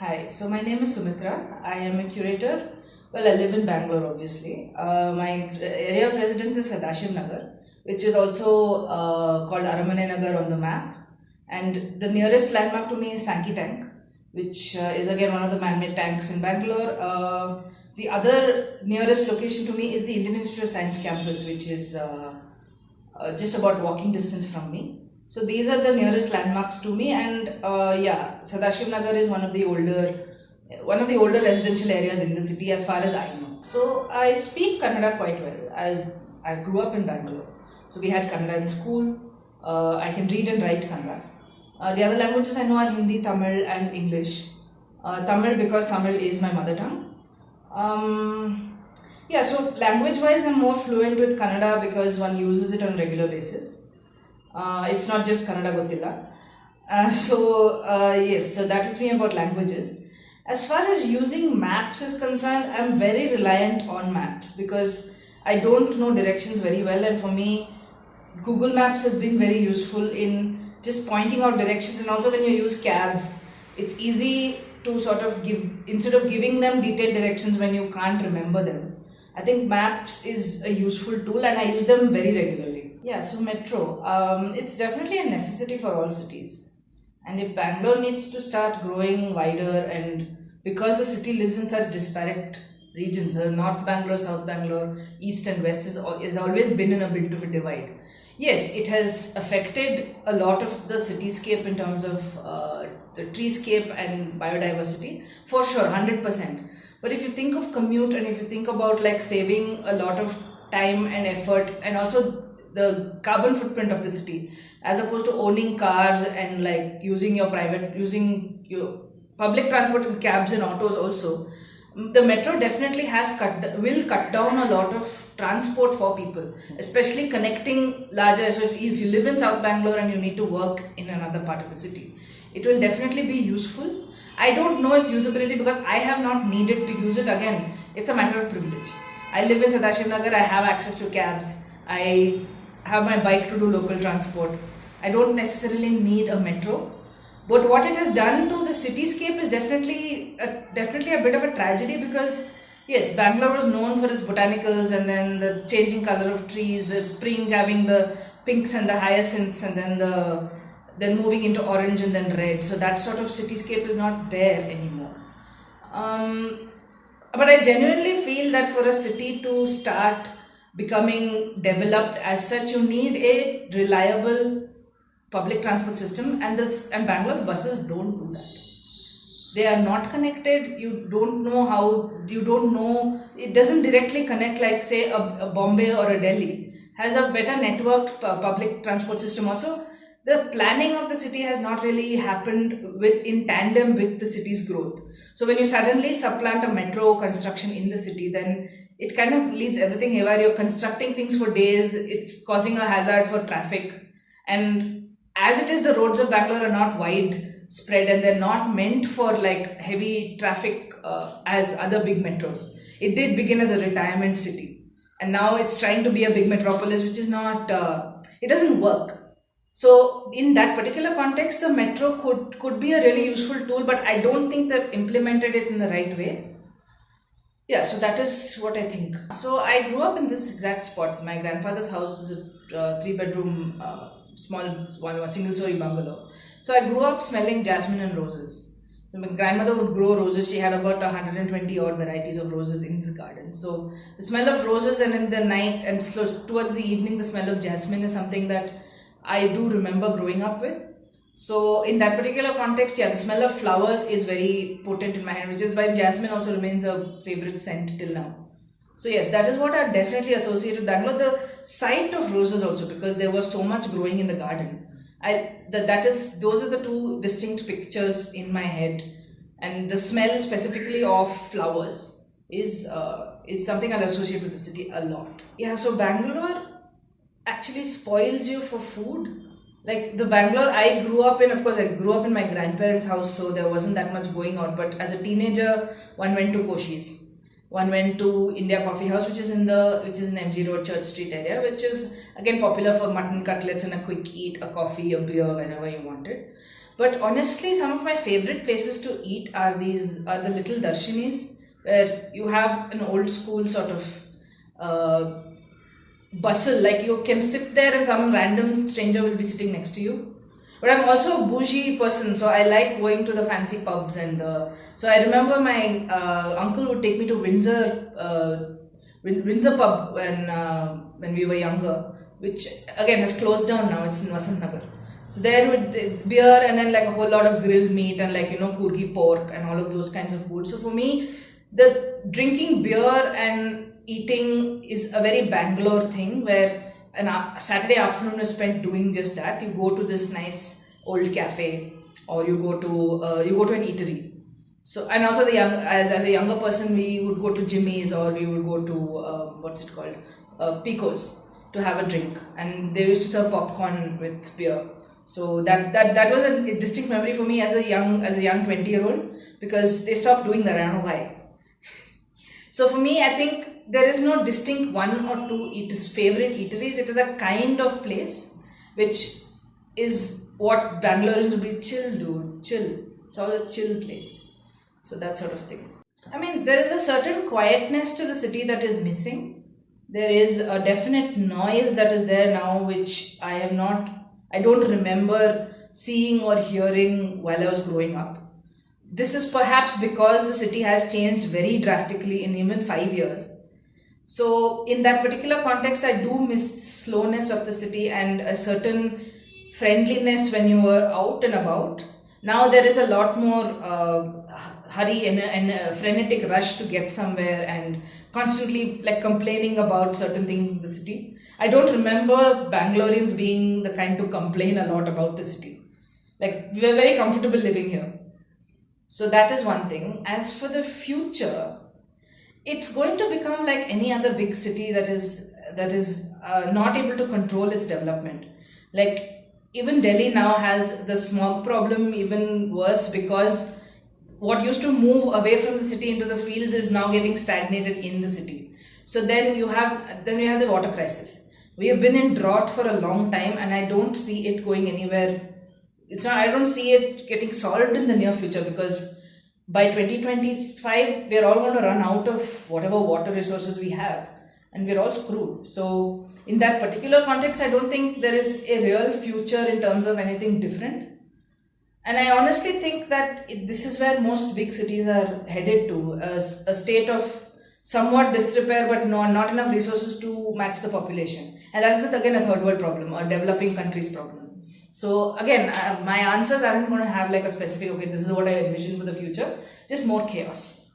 Hi, so my name is Sumitra. I am a curator. Well, I live in Bangalore, obviously. My area of residence is Sadashiv Nagar, which is also called Aramane Nagar on the map. And the nearest landmark to me is Sankey Tank, which is again one of the man-made tanks in Bangalore. The other nearest location to me is the Indian Institute of Science campus, which is just about walking distance from me. So these are the nearest landmarks to me, and yeah, Sadashiv Nagar is one of the older residential areas in the city, as far as I know. So I speak Kannada quite well. I grew up in Bangalore, so we had Kannada in school. I can read and write Kannada. The other languages I know are Hindi, Tamil, and English. Tamil because Tamil is my mother tongue. Yeah, so language-wise, I'm more fluent with Kannada because one uses it on a regular basis. It's not just Kannada Gottilla. Yes, so that is me about languages. As far as using maps is concerned, I'm very reliant on maps because I don't know directions very well, and for me, Google Maps has been very useful in just pointing out directions, and also when you use cabs, it's easy to sort of give, instead of giving them detailed directions when you can't remember them. I think maps is a useful tool and I use them very regularly. Yeah, so metro, it's definitely a necessity for all cities. And if Bangalore needs to start growing wider, and because the city lives in such disparate regions, North Bangalore, South Bangalore, East and West has always been in a bit of a divide. Yes, it has affected a lot of the cityscape in terms of the treescape and biodiversity, for sure, 100%. But if you think of commute and if you think about like saving a lot of time and effort, and also the carbon footprint of the city, as opposed to owning cars and like using your public transport and cabs and autos also, the metro definitely will cut down a lot of transport for people, especially connecting larger. So if you live in South Bangalore and you need to work in another part of the city, it will definitely be useful. I don't know its usability because I have not needed to use it. Again, it's a matter of privilege. I live in Sadashiv Nagar, I have access to cabs, I have my bike to do local transport. I don't necessarily need a metro. But what it has done to the cityscape is definitely a bit of a tragedy because, yes, Bangalore was known for its botanicals and then the changing color of trees, the spring having the pinks and the hyacinths, and then moving into orange and then red. So that sort of cityscape is not there anymore. But I genuinely feel that for a city to start becoming developed as such, you need a reliable public transport system, and Bangalore's buses don't do that. They are not connected. You don't know, it doesn't directly connect like say a Bombay or a Delhi has a better networked public transport system. Also, the planning of the city has not really happened in tandem with the city's growth. So when you suddenly supplant a metro construction in the city, then it kind of leads everything haywire. You're constructing things for days, it's causing a hazard for traffic, and as it is, the roads of Bangalore are not widespread and they're not meant for like heavy traffic as other big metros. It did begin as a retirement city, and now it's trying to be a big metropolis, which is not, it doesn't work. So in that particular context, the metro could be a really useful tool, but I don't think they've implemented it in the right way. Yeah, so that is what I think. So I grew up in this exact spot. My grandfather's house is a 3-bedroom single-story bungalow. So I grew up smelling jasmine and roses. So my grandmother would grow roses. She had about 120 odd varieties of roses in this garden. So the smell of roses, and in the night and towards the evening, the smell of jasmine is something that I do remember growing up with. So in that particular context, yeah, the smell of flowers is very potent in my hand, which is why jasmine also remains a favorite scent till now. So yes, that is what I definitely associate with Bangalore. The sight of roses also, because there was so much growing in the garden. Those are the two distinct pictures in my head, and the smell specifically of flowers is something I associate with the city a lot. Yeah, so Bangalore actually spoils you for food. Like the Bangalore I grew up in, of course, I grew up in my grandparents' house, so there wasn't that much going on. But as a teenager, one went to Koshi's. One went to India Coffee House, which is in MG Road, Church Street area, which is again popular for mutton cutlets and a quick eat, a coffee, a beer, whenever you wanted. But honestly, some of my favorite places to eat are the little darshanis, where you have an old school sort of bustle, like you can sit there and some random stranger will be sitting next to you. But I'm also a bougie person, so I like going to the fancy pubs so I remember my uncle would take me to Windsor pub when we were younger, which again has closed down now. It's in Vasant Nagar. So there with beer and then like a whole lot of grilled meat and like kurgi pork and all of those kinds of food. So for me, the drinking beer and eating is a very Bangalore thing, where a Saturday afternoon is spent doing just that. You go to this nice old cafe, or you go to an eatery. So, and also as a younger person, we would go to Jimmy's, or we would go to Pico's to have a drink, and they used to serve popcorn with beer. So that was a distinct memory for me as a young 20-year-old, because they stopped doing that. I don't know why. So for me, I think there is no distinct one or two favorite eateries. It is a kind of place which is what Bangaloreans would be chill. It's all a chill place. So that sort of thing. I mean, there is a certain quietness to the city that is missing. There is a definite noise that is there now, which I don't remember seeing or hearing while I was growing up. This is perhaps because the city has changed very drastically in even 5 years. So in that particular context, I do miss slowness of the city and a certain friendliness when you were out and about. Now there is a lot more hurry and a frenetic rush to get somewhere, and constantly like complaining about certain things in the city. I don't remember Bangaloreans being the kind to complain a lot about the city. Like, we were very comfortable living here. So that is one thing. As for the future, it's going to become like any other big city that is not able to control its development. Like, even Delhi now has the smog problem even worse, because what used to move away from the city into the fields is now getting stagnated in the city. So then we have the water crisis. We have been in drought for a long time, and I don't see it going anywhere. I don't see it getting solved in the near future, because by 2025 we're all going to run out of whatever water resources we have, and we're all screwed. So in that particular context, I don't think there is a real future in terms of anything different. And I honestly think that this is where most big cities are headed to, a state of somewhat disrepair, but not enough resources to match the population. And that is again a third world problem, a developing country's problem. So again, my answers aren't going to have like a specific, okay, this is what I envision for the future, just more chaos.